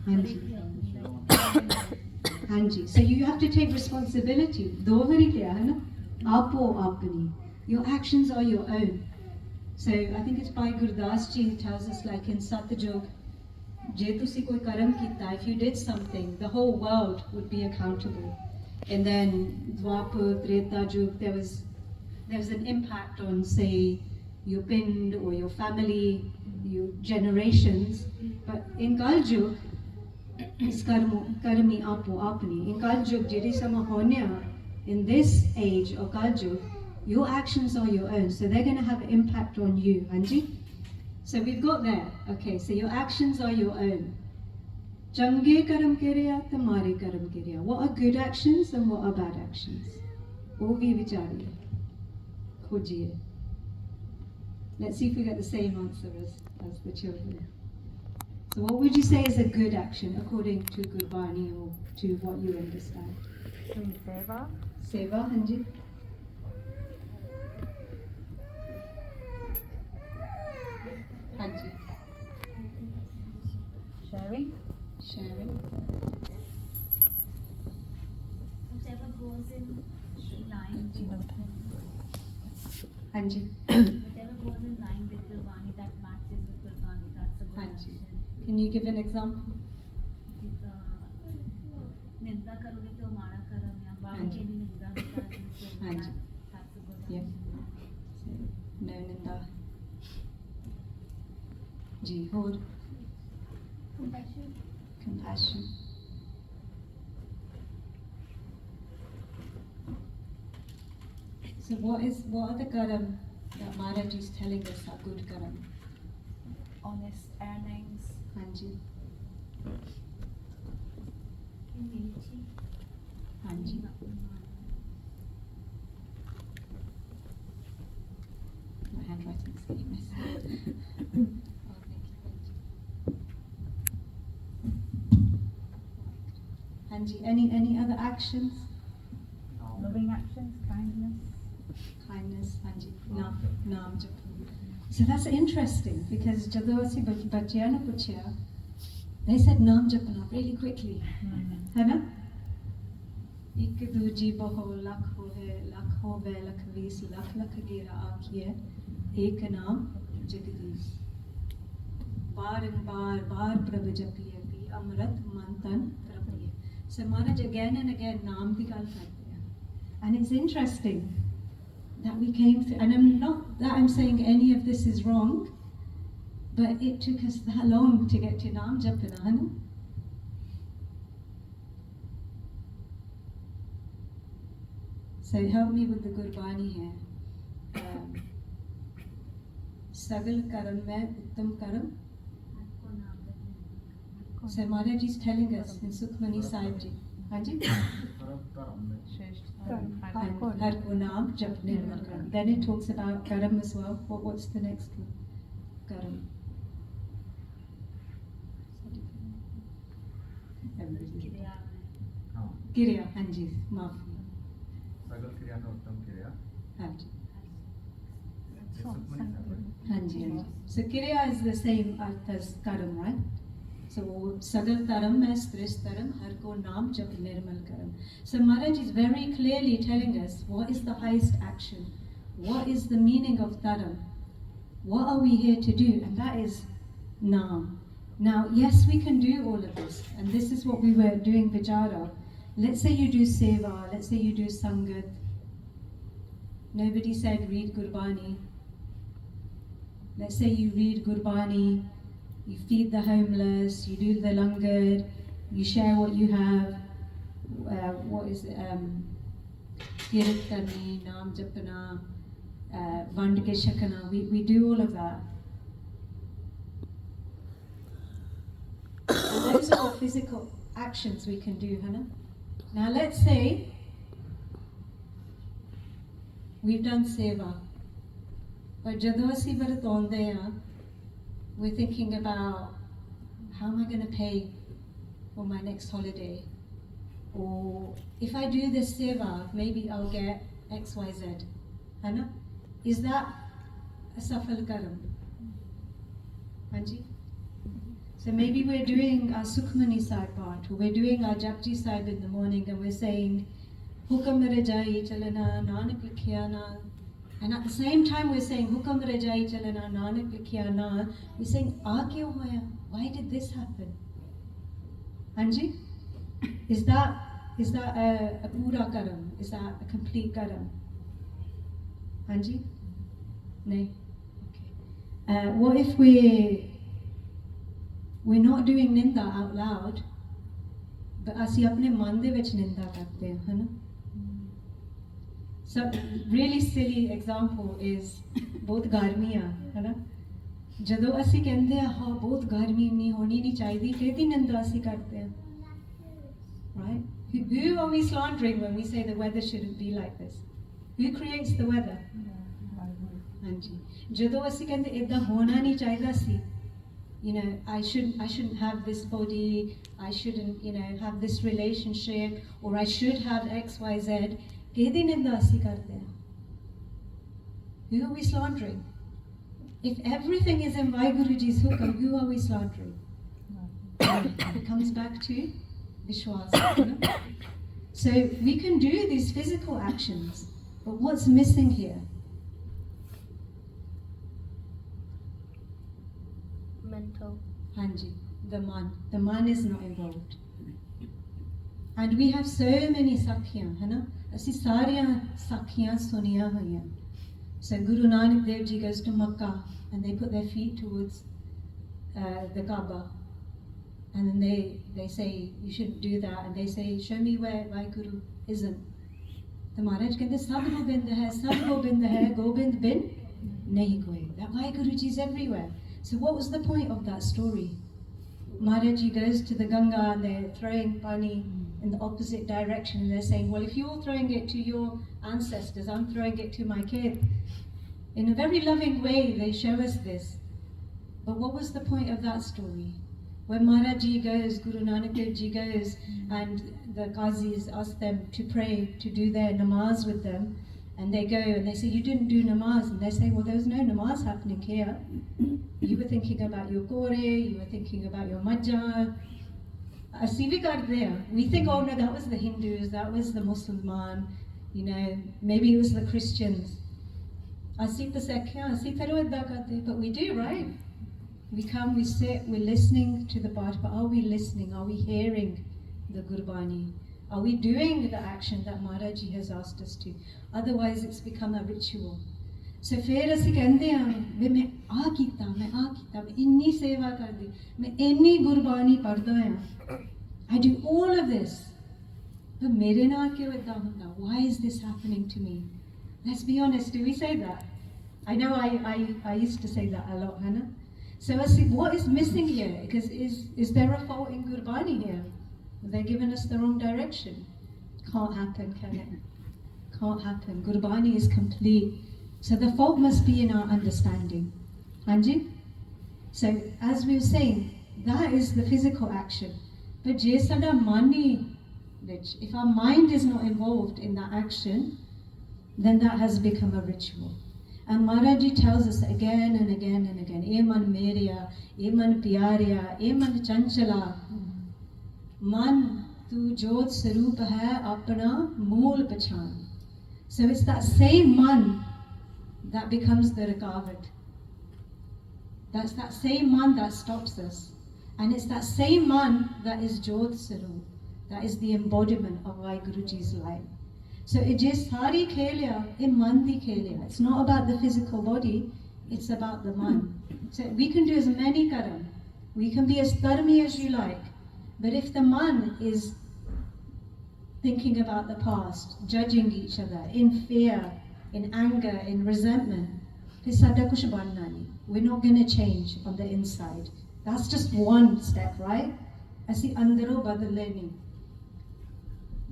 Hanji. Hanji. So you have to take responsibility. Do vari kya hai na? Apo apni. Your actions are your own. So I think it's by Gurdas ji who tells us, like in Satyajog, je tusi koi karam kita, if you did something, the whole world would be accountable. And then Dwapar, Treta Jug, there was an impact on, say, your pind or your family, your generations. But in Kaljug, it's karmi apo apni. In Kaljug, jiri sama honya, in this age of Kaljug, your actions are your own, so they're going to have an impact on you, Anji. So we've got there. Okay, so your actions are your own. Change karam kiriya, tamare karam kiriya. What are good actions and what are bad actions? Wo bhi vichariye. Khojiye. Let's see if we get the same answer as the children. So what would you say is a good action according to Gurbani or to what you understand? Seva. Seva, Hanji? Hanji. Sharing. Sharing. Whichever goes in line, Hanji. whatever goes in line with Gurbani, that matches with Gurbani, that's a good Hanji. action. Can you give an example? निंदा करोगे तो माड़ा कर्म या बाकी के भी निंदा Hanji. that's a good Yeah. action. No ninda. Ji, hold. Compassion. So what are the karam that Maharaj is telling us are good karam? Honest earnings. Hanji. Humility. Hanji. My handwriting's getting messy. Oh, thank you, Hanji. Hanji, any other actions? Loving actions. Kindness. Kindness, Hanji. Naam japan. So that's interesting because ਜਦੋਂ ਅਸੀਂ ਬੱਚਿਆਂ ਨੂੰ ਪੁੱਛਿਆ, they said naam japana really quickly. है ना? एक दूजी बहु लख होवे लख होवे लख वीस लख लख गेरा आखिए एक नाम जगदीश बार प्रभ जपिए भी अमृत मंथन प्रपिए. So Maharaj again and again naam di gal karte hain. And it's interesting that we came through, and I'm not that I'm saying any of this is wrong, but it took us that long to get to naam japana, है ना? So help me with the Gurbani here. Sagal karam mein uttam karam. आपको नाम रखना. So Maharaj is telling us in Sukhmani Sahib ji. Hanji? Har ko naam jap nirmal karam. Then it talks about karam as well. What's the next one? Karam. Everybody. क्रिया में. Kiriya, Hanji, maaf. सगल क्रिया में उत्तम क्रिया Hanji. Sukhmani Sagar. Hanji, Hanji. So Kiriya is the same as karam, right? So sagal taram mein stris taram har ko naam jap nirmal karam. So Maharaj is very clearly telling us what is the highest action, what is the meaning of taram, what are we here to do, and that is naam. Now, yes, we can do all of this, and this is what we were doing vichara. Let's say you do seva, let's say you do sangat. Nobody said read Gurbani. Let's say you read Gurbani, you feed the homeless, you do the langar, you share what you have. What is it? Kirtani, Naam Japana, Vand ke Shakana. We do all of that. And those are all physical actions we can do, Hannah. Now let's say we've done seva, but ਜਦੋਂ ਅਸੀਂ ਵਰਤਾਉਂਦੇ ਹਾਂ, we're thinking about how am I going to pay for my next holiday, or if I do this seva, maybe I'll get X, Y, Z. Hannah, is that a safal karam? Hanji? So maybe we're doing our Sukhmani Sahib part, or we're doing our Japji Sahib in the morning, and we're saying, Hukam Rajai Chalana, Nanak Likhya Na. And at the same time we're saying, Hukam Rajai Chalana, Nanak Likhya Na. We're saying, Aa kyo hoya? Why did this happen? Anji? Is that a pura karam? Is that a complete karam? Anji? No? Okay. What if we're not doing ninda out loud, but ਅਸੀਂ ਆਪਣੇ ਮਨ ਦੇ ਵਿੱਚ ਨਿੰਦਾ ਕਰਦੇ ਹਾਂ, ਹੈ ਨਾ? So really silly example is ਬਹੁਤ ਗਰਮੀ ਆ, ਹੈ ਨਾ? ਜਦੋਂ ਅਸੀਂ ਕਹਿੰਦੇ ਆ ਹਾਂ ਬਹੁਤ ਗਰਮੀ ਨਹੀਂ ਹੋਣੀ ਨਹੀਂ ਚਾਹੀਦੀ, ਕਿਹਦੀ ਨਿੰਦਾ ਅਸੀਂ ਕਰਦੇ ਹਾਂ? Right? Who are we slandering when we say the weather shouldn't be like this? Who creates the weather? ਹਾਂਜੀ ਜਦੋਂ ਅਸੀਂ ਕਹਿੰਦੇ ਇਦਾਂ ਹੋਣਾ ਨਹੀਂ ਚਾਹੀਦਾ ਸੀ, you know, I shouldn't have this body, I shouldn't, you know, have this relationship, or I should have XYZ, ਕਿਹਦੀ ਨਿੰਦਾ ਅਸੀਂ ਕਰਦੇ ਹਾਂ? Who are we slandering? If everything is in Vaheguru Ji's hukam, who are we slandering? It comes back to Vishwas. You know? So we can do these physical actions, but what's missing here? Mental. Hanji, the man is not involved. And we have so many sakhiyan, hai na? Asi sariyan sakhiyan suniya hoiyan. So Guru Nanak Dev Ji goes to Makkah and they put their feet towards the Kaaba, and then they say you shouldn't do that, and they say show me where Vaheguru isn't. The Maharaj kehte sab gobind hai, gobind bin nahi koi. That Vaheguru Ji is everywhere. So what was the point of that story? Maharaji goes to the Ganga and they're throwing pani in the opposite direction, and they're saying, well, if you're throwing it to your ancestors, I'm throwing it to my kid. In a very loving way, they show us this. But what was the point of that story? When Maharaji goes, Guru Nanak Dev Ji goes, and the Qazis ask them to pray, to do their namaz with them, and they go and they say, you didn't do namaz. And they say, well, there was no namaz happening here. You were thinking about your kore, you were thinking about your majja. Asi vi karte hain. We think, oh no, that was the Hindus, that was the Musliman, you know, maybe it was the Christians. Asi ta sekhya, asi tharo idda karte. But we do, right? We come, we sit, we're listening to the Path, but are we listening? Are we hearing the Gurbani? Are we doing the action that Maharaji has asked us to? Otherwise, it's become a ritual. So फिर ਅਸੀਂ ਕਹਿੰਦੇ ਹਾਂ ਵੀ ਮੈਂ ਆ ਕੀਤਾ ਮੈਂ ਇੰਨੀ ਸੇਵਾ ਕਰਦੀ ਮੈਂ ਇੰਨੀ ਗੁਰਬਾਣੀ ਪੜ੍ਹਦਾ ਹਾਂ. I do all of this. ਪਰ ਮੇਰੇ ਨਾਲ ਕਿਉਂ ਇਦਾਂ ਹੁੰਦਾ? Why is this happening to me? Let's be honest, do we say that? I know I used to say that a lot, Hannah. So what is missing here? Because is there a fault in Gurbani here? They're giving us the wrong direction. Can't happen, can it? Can't happen. Gurbani is complete. So the fault must be in our understanding. Anji? So as we were saying, that is the physical action. But je sada mani, if our mind is not involved in that action, then that has become a ritual. And Maharaji tells us again and again and again, E man meriya, E man pyariya, E man chanchala. Man tu jot sarup hai apna mool pachan. So it's that same man that becomes the rukawat. That's that same man that stops us. And it's that same man that is Jot Sarup, that is the embodiment of Vaheguru Ji's life. So it just sari kheliya, in man di kheliya. It's not about the physical body, it's about the man. So we can do as many karam, we can be as dharmi as you like, but if the man is thinking about the past, judging each other, in fear, in anger, in resentment, we're not going to change on the inside. That's just one step, right? Asi andaro badaleni.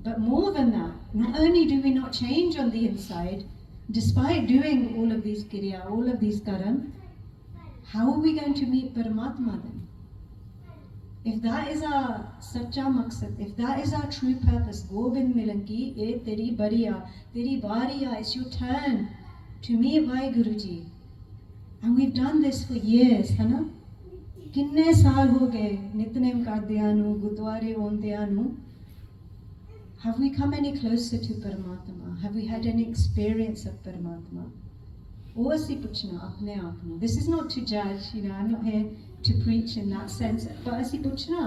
But more than that, not only do we not change on the inside, despite doing all of these kriya, all of these karam, how are we going to meet Paramatma then? If that is our sacha maqsad, if that is our true purpose, Gobind Milanki, e teri bariya, teri bariya, it's your turn to meet Vaheguru Ji. And we've done this for years, Hannah. ਕਿੰਨੇ ਸਾਲ ਹੋ ਗਏ ਨਿਤਨੇਮ ਕਰਦਿਆਂ ਨੂੰ ਗੁਰਦੁਆਰੇ ਆਉਂਦਿਆਂ ਨੂੰ have we come any closer to Paramatma? Have we had any experience of Paramatma? ਉਹ ਅਸੀਂ ਪੁੱਛਣਾ ਆਪਣੇ ਆਪ ਨੂੰ. This is not to judge, you know, I'm not here to preach in that sense, but ਅਸੀਂ ਪੁੱਛਣਾ,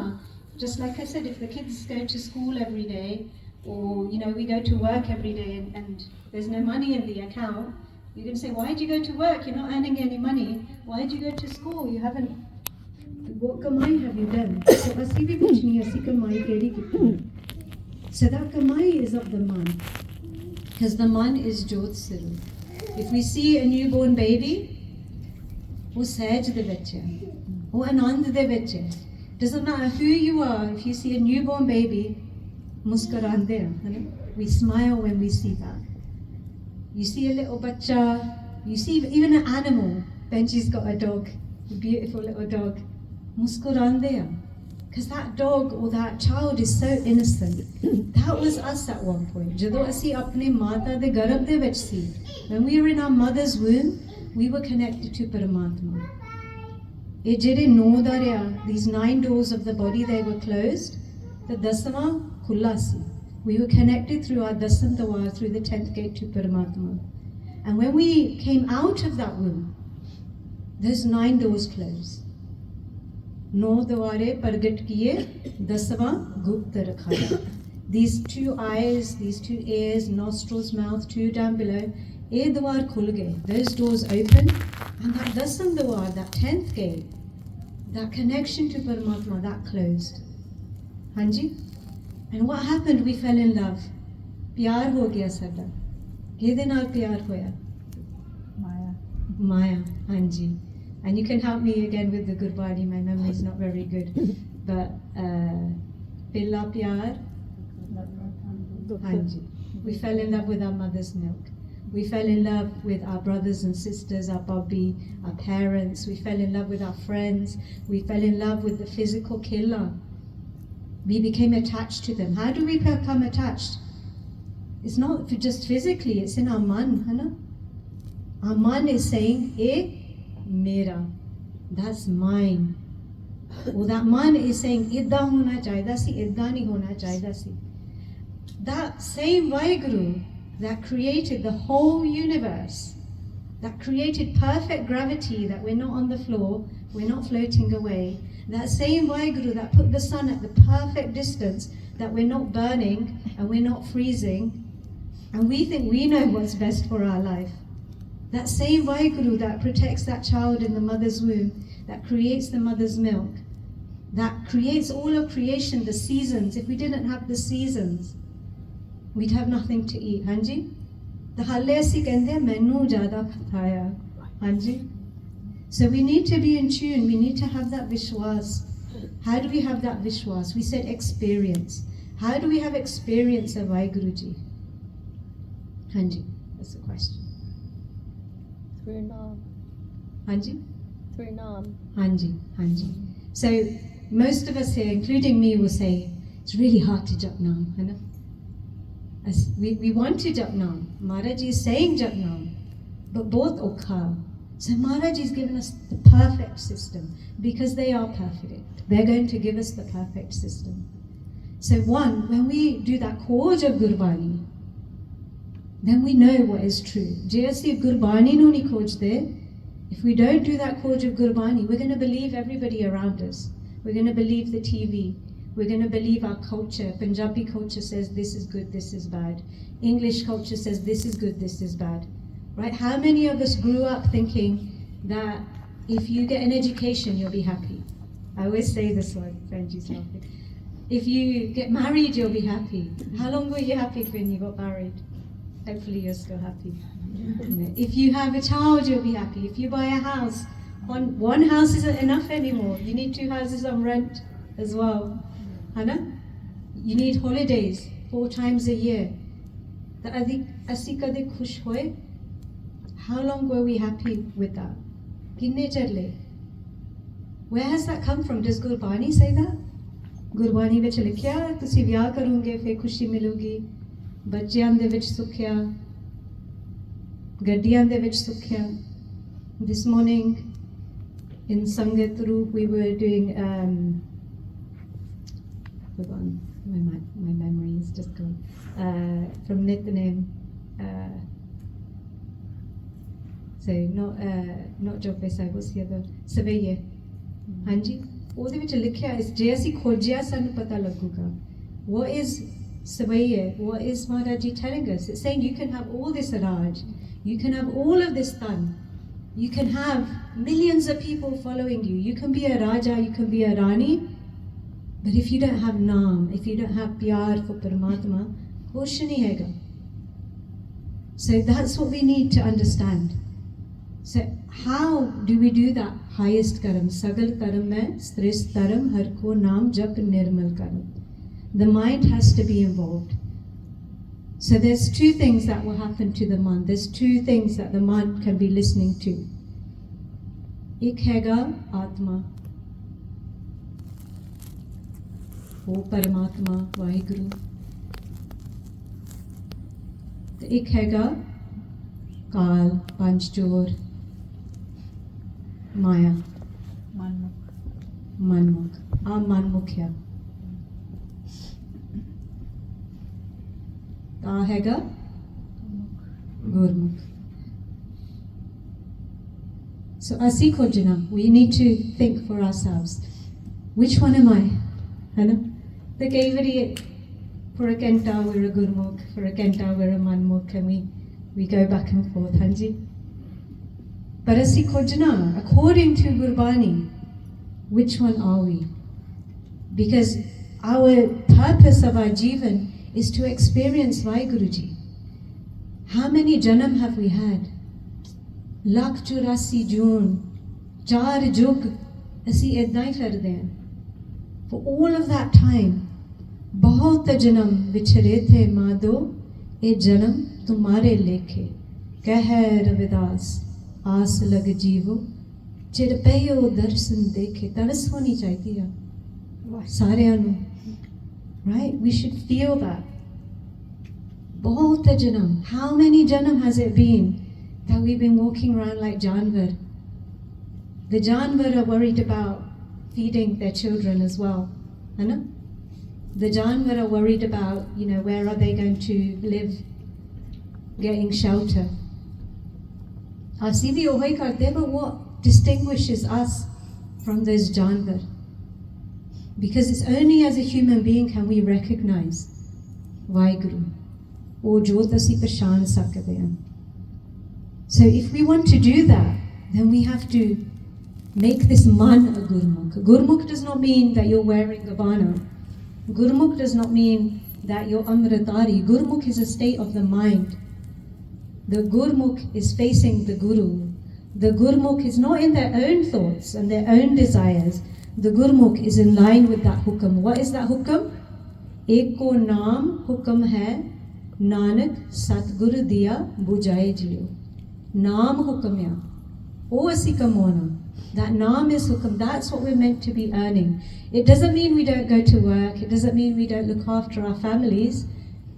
just like I said, if the kids go to school every day, or, you know, we go to work every day and there's no money in the account, you can say, why did you go to work? You're not earning any money. Why did you go to school? You haven't, what kamai have you done? So ਅਸੀਂ ਵੀ ਪੁੱਛਣੀ, ਅਸੀਂ ਕਮਾਈ ਕਿਹੜੀ ਕੀਤੀ? So that kamai is of the man, because the man is Jyot Sarup. If we see a newborn baby, ਉਹ ਸਹਿਜ ਦੇ ਵਿੱਚ ਹੈ, ਉਹ ਆਨੰਦ ਦੇ ਵਿੱਚ ਹੈ. Doesn't matter who you are, if you see a newborn baby, ਮੁਸਕਰਾਉਂਦੇ ਆ, ਹੈ ਨਾ? We smile when we see that. You see a little bacha, you see even an animal. Benji's got a dog, a beautiful little dog. Muskurande, because that dog or that child is so innocent. That was us at one point. Jado asi apne mata de garab de vich si. When we were in our mother's womb, we were connected to Paramatma. It jede no darya, these 9 doors of the body, they were closed. The dasama khullasi. We were connected through our dasam dwar, through the 10th gate to Paramatma. And when we came out of that womb, those 9 doors closed. No dware pargat kiye, dasama gupta rakhaya. These 2 eyes, these 2 ears, nostrils, mouth, 2 down below, ye dwar khul gaye. Those doors open, and that dasam dwar, that 10th gate, that connection to Paramatma, that closed. Hanji? And what happened? We fell in love. Pyar ho gaya sada. Kede naal pyar hoya? Maya. Maya, Hanji. And you can help me again with the Gurbani. My memory is not very good. But Pilla pyar, Hanji. We fell in love with our mother's milk. We fell in love with our brothers and sisters, our Bobby, our parents. We fell in love with our friends. We fell in love with the physical killer. We became attached to them. How do we become attached? It's not just physically, it's in our man, है ना? Our man is saying, mera, that's mine. Or that man is saying, idda hona chahida si, idda nahi hona chahida si. That same Vaheguru that created the whole universe, that created perfect gravity, that we're not on the floor, we're not floating away. That same Vaheguru that put the sun at the perfect distance, that we're not burning and we're not freezing, and we think we know what's best for our life. That same Vaheguru that protects that child in the mother's womb, that creates the mother's milk, that creates all of creation, the seasons. If we didn't have the seasons, we'd have nothing to eat. Hanji? The halle asi kende mainu jada khataya. Hanji? So we need to be in tune. We need to have that vishwas. How do we have that vishwas? We said experience. How do we have experience of Vaheguruji? Hanji, that's the question. Through Nam. Hanji? Through Nam. Hanji, Hanji. So most of us here, including me, will say, it's really hard to jap Nam. है ना? We want to jap Nam. Maharaj is saying jap Nam. But both okha. So Maharaj has given us the perfect system, because they are perfect. They're going to give us the perfect system. So one, when we do that Khoj of Gurbani, then we know what is true. Je assi Gurbani nu nahi khojde, if we don't do that Khoj of Gurbani, we're going to believe everybody around us. We're going to believe the TV. We're going to believe our culture. Punjabi culture says this is good, this is bad. English culture says this is good, this is bad. Right? How many of us grew up thinking that if you get an education, you'll be happy? I always say this one, Benji's laughing. If you get married, you'll be happy. How long were you happy when you got married? Hopefully you're still happy. If you have a child, you'll be happy. If you buy a house, one house isn't enough anymore. You need 2 houses on rent as well. Hana? You need holidays 4 times a year. Asi kade khush hoye? How long were we happy with that? Kinne charle? Where has that come from? Does Gurbani say that? Gurbani vich likhya tusi vyah karunge fir khushi milugi, bachyan de vich sukhya, gaddiyan de vich sukhya. This morning in Sangat Roop we were doing hold on, my memory is just gone. From Nithanim, so not Jopé Sahib, what's the other? Savaiye. Hanji, ਉਹਦੇ ਵਿੱਚ ਲਿਖਿਆ ਇਸ ਜੇ ਅਸੀਂ ਖੋਜਿਆ ਸਾਨੂੰ ਪਤਾ ਲੱਗੂਗਾ. What is Savaiye? What is Maharaji telling us? It's saying you can have all this Raj, you can have all of this Tan, you can have millions of people following you, you can be a Raja, you can be a Rani, but if you don't have Naam, if you don't have Pyar for Paramatma, kuch nahi hega. So that's what we need to understand. So how do we do that highest karam? Sagal karam mein shreshth karam har ko naam jap nirmal karam. The mind has to be involved. So there's two things that will happen to the mind. There's two things that the mind can be listening to. Ek hega Atma. O Paramatma, Vaheguru. ਤੇ ਇੱਕ ਹੈਗਾ ਕਾਲ ਪੰਜ ਚੋਰ ਮਾਇਆ ਮਨਮੁਖ ਆ ਮਨਮੁਖ ਆ ਤਾਂ ਹੈਗਾ ਗੁਰਮੁਖ. So ਅਸੀਂ ਖੋਜਣਾ, we need to think for ourselves, which one am I? ਹੈ ਨਾ? ਤੇ ਕਈ ਵਾਰੀ for a Kenta we're a Gurmukh, for a Kenta we're a Manmukh, and we go back and forth, Hanji. But asi khojna, according to Gurbani, which one are we? Because our purpose of our Jivan is to experience Vaheguruji. How many janam have we had? Lakh 84 June, 4 jug, asi edna hi karde hain. For all of that time, बहुत जन्म बिछड़े थे माधो, ए जन्म तुम्हारे लेखे. कह रविदास आस लग जीवो, चिर पयो दर्शन देखे. तरस होनी चाहिए सारिਆਂ ਨੂੰ, right? We should feel that. बहुत जन्म. How many janam has it been that we've been walking around like जानवर? The जानवर are worried about feeding their children as well, है ना? The Janwar are worried about, where are they going to live, getting shelter. Asi bhi ohai karte, but what distinguishes us from those Janwar? Because it's only as a human being can we recognize Vaheguru, or jot asi pehchan sakde hain. So if we want to do that, then we have to make this man a Gurmukh. Gurmukh does not mean that you're wearing a bana. Gurmukh does not mean that you're Amritari. Gurmukh is a state of the mind. The Gurmukh is facing the Guru. The Gurmukh is not in their own thoughts and their own desires. The Gurmukh is in line with that hukam. What is that hukam? Eko naam hukam hai, Nanak Satguru diya bujai jiyo. Naam hukam ya. O asi kamona. That naam is hukam. That's what we're meant to be earning. It doesn't mean we don't go to work. It doesn't mean we don't look after our families.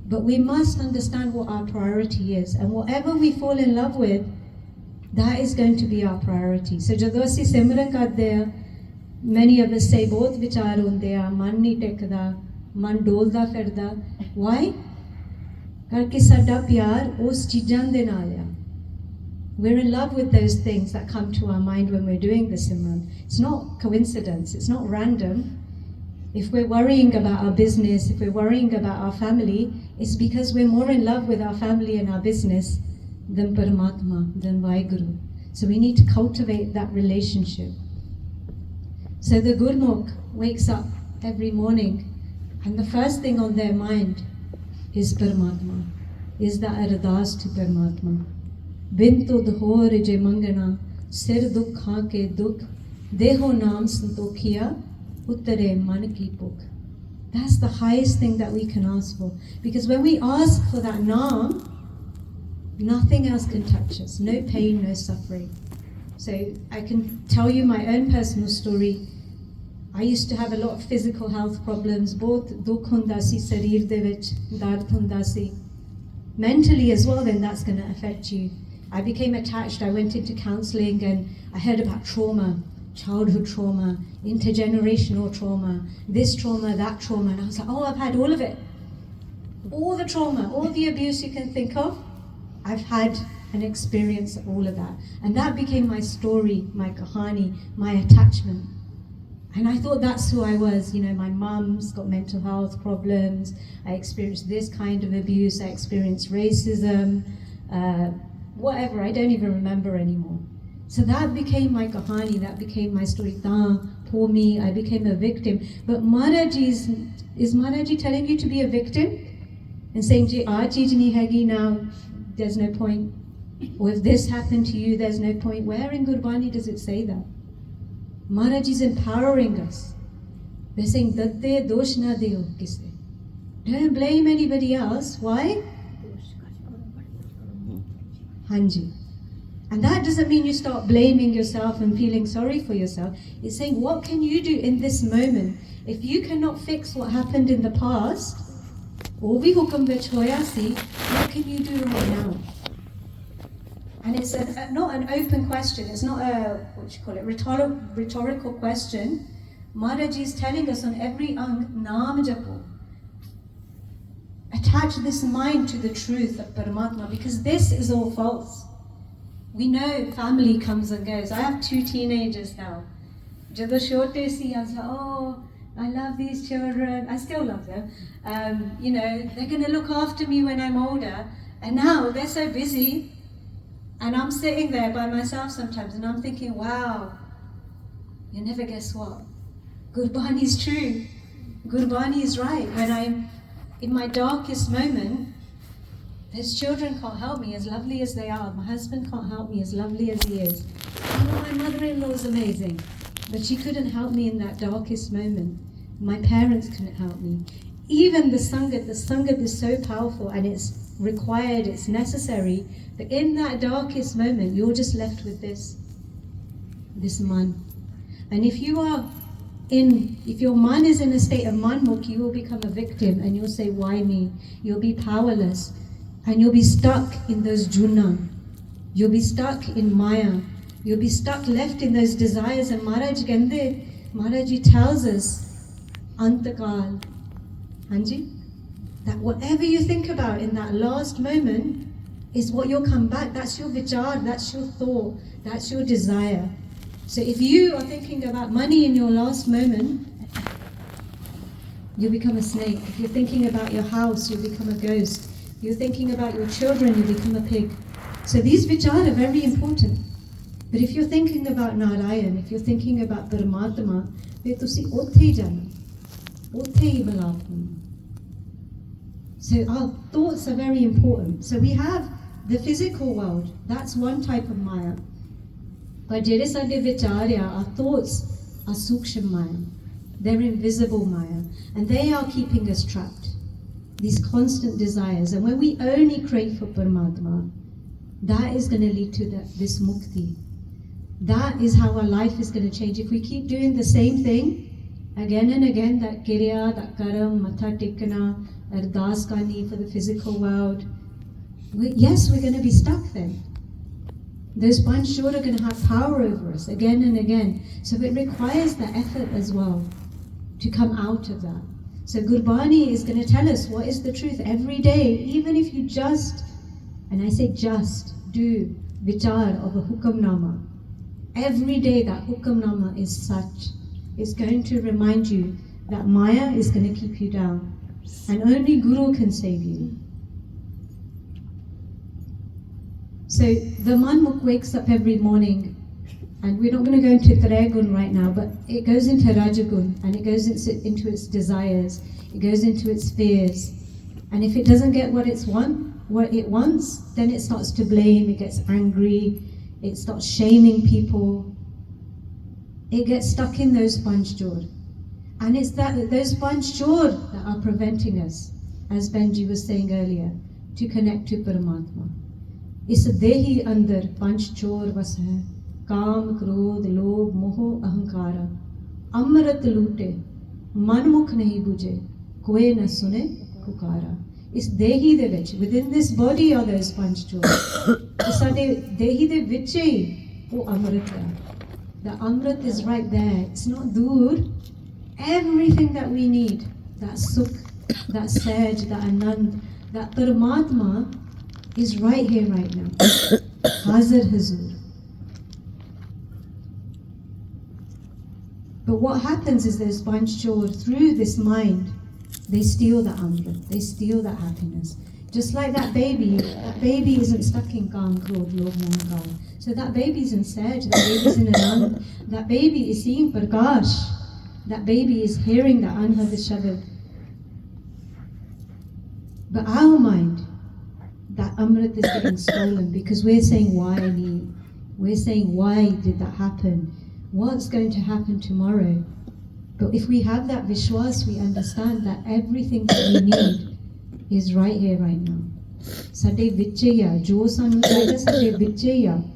But we must understand what our priority is. And whatever we fall in love with, that is going to be our priority. So jadon assi simran karte hain, many of us say bahut vichar hunde a, man nahi tekda, man dolda firda. Why? Karke sada pyar us cheezan de naal hai. We're in love with those things that come to our mind when we're doing the Simran. It's not coincidence, it's not random. If we're worrying about our business, if we're worrying about our family, it's because we're more in love with our family and our business than Paramatma, than Vaheguru. So we need to cultivate that relationship. So the Gurmukh wakes up every morning and the first thing on their mind is Paramatma, is that ardas to Paramatma. Bintu dhor je mangana, sir dukh kha ke dukh, deho naam santokhiya, uttare man ki pukh. That's the highest thing that we can ask for. Because when we ask for that naam, nothing else can touch us. No pain, no suffering. So I can tell you my own personal story. I used to have a lot of physical health problems, both dukh hunda si sarir de vich, dard hunda si. Mentally as well, then that's going to affect you. I became attached, I went into counselling and I heard about trauma. childhood trauma, intergenerational trauma, this trauma, that trauma. And I was like, oh, I've had all of it. All the trauma, all the abuse you can think of, I've had an experience of all of that. And that became my story, my kahani, my attachment. And I thought that's who I was. You know, my mum's got mental health problems. I experienced this kind of abuse. I experienced racism, whatever. I don't even remember anymore. So that became my kahani. That became my story. Poor me. I became a victim. But is Maharaji telling you to be a victim? And saying, "Aaj cheez nahi hegi now, there's no point." Or if this happened to you, there's no point. Where in Gurbani does it say that? Maharaj is empowering us. They're saying, "Datte dosh na deo kisse." Don't blame anybody else. Why? Hanji. And that doesn't mean you start blaming yourself and feeling sorry for yourself. It's saying, what can you do in this moment? If you cannot fix what happened in the past, what can you do right now? And it's not an open question. It's not a, rhetorical question. Maharaji is telling us on every naam japo. Attach this mind to the truth of Paramatma, because this is all false. We know family comes and goes. I have 2 teenagers now. Jado shote si, I was like, oh, I love these children. I still love them. You know, they're going to look after me when I'm older. And now they're so busy. And I'm sitting there by myself sometimes and I'm thinking, wow, you never guess what? Gurbani is true. Gurbani is right. When I'm in my darkest moment, those children can't help me as lovely as they are. My husband can't help me as lovely as he is. Oh, my mother-in-law is amazing. But she couldn't help me in that darkest moment. My parents couldn't help me. Even the Sangat is so powerful and it's required, it's necessary. But in that darkest moment, you're just left with this man. And if your man is in a state of manmukh, you will become a victim and you'll say, why me? You'll be powerless and you'll be stuck in those junna. You'll be stuck in maya. You'll be stuck left in those desires. And Maharaji tells us, Antakal, Hanji, that whatever you think about in that last moment is what you'll come back. That's your vichar, that's your thought, that's your desire. So if you are thinking about money in your last moment, you'll become a snake. If you're thinking about your house, you'll become a ghost. If you're thinking about your children, you'll become a pig. So these vichar are very important. But if you're thinking about Narayan, if you're thinking about Paramatma, then tusi otthe hi jana. Otthe hi milap hona. So our thoughts are very important. So we have the physical world. That's one type of maya. But jehde sade vichar our thoughts are sukshma maya. They're invisible maya. And they are keeping us trapped. These constant desires. And when we only crave for Paramatma, that is going to lead to this mukti. That is how our life is going to change. If we keep doing the same thing again and again, that kirya, that karam, matha tikana, ardas kani for the physical world, yes, we're going to be stuck then. Those panchor are going to have power over us again and again. So it requires the effort as well to come out of that. So Gurbani is going to tell us what is the truth every day, even if you just, and I say just, do vichar of a hukamnama. Every day that hukamnama is such. It's going to remind you that maya is going to keep you down. And only Guru can save you. So the manmukh wakes up every morning, and we're not going to go into Trayagun right now, but it goes into Rajagun, and it goes into its desires, it goes into its fears. And if it doesn't get what it wants, then it starts to blame, it gets angry, it starts shaming people. It gets stuck in those panchjor. And it's those panchjor that are preventing us, as Benji was saying earlier, to connect to Paramatma. Is dehi andar panchjor vas hai, kaam, krodh, lobh, moh, ahankara. Amrit loote, manmukh nahi bujhe, koi na sune pukara. Is dehi de vich, within this body are those panchjor. Sade dehi de viche, wo amrit hai. The Amrit is right there. It's not dur. Everything that we need, that sukh, that saj, that anand, that Paramatma is right here, right now. Hazir Hazur. But what happens is those Panchchor, through this mind, they steal that Amrit, they steal that happiness. Just like that baby isn't stuck in Kam, Krodh, Lobh, Moh, Kal. So that baby's in Saj, that baby's in Anand, that baby is seeing Prakash, that baby is hearing the Anhad Shabad. But our mind, that Amrit is getting stolen because we're saying, why me? We're saying, why did that happen? What's going to happen tomorrow? But if we have that Vishwas, we understand that everything that we need is right here, right now. Sade Vichaya, Jo Sanu Jada Sade Vichaya.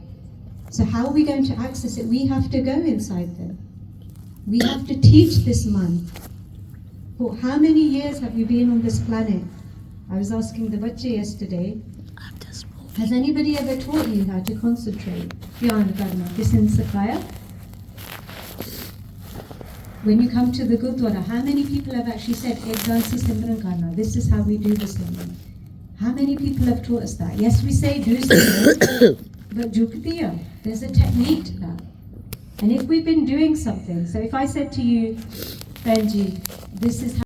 So how are we going to access it? We have to go inside them. We have to teach this man. For how many years have you been on this planet? I was asking the bache yesterday, has anybody ever taught you how to concentrate? Dhyan karna, kisne sikhaya? When you come to the Gurdwara, how many people have actually said, Ekdal se Simran karna, this is how we do the Simran? How many people have taught us that? Yes, we say do Simran, but Juktiya, there's a technique to that. And if we've been doing something, so if I said to you, Benji, this is how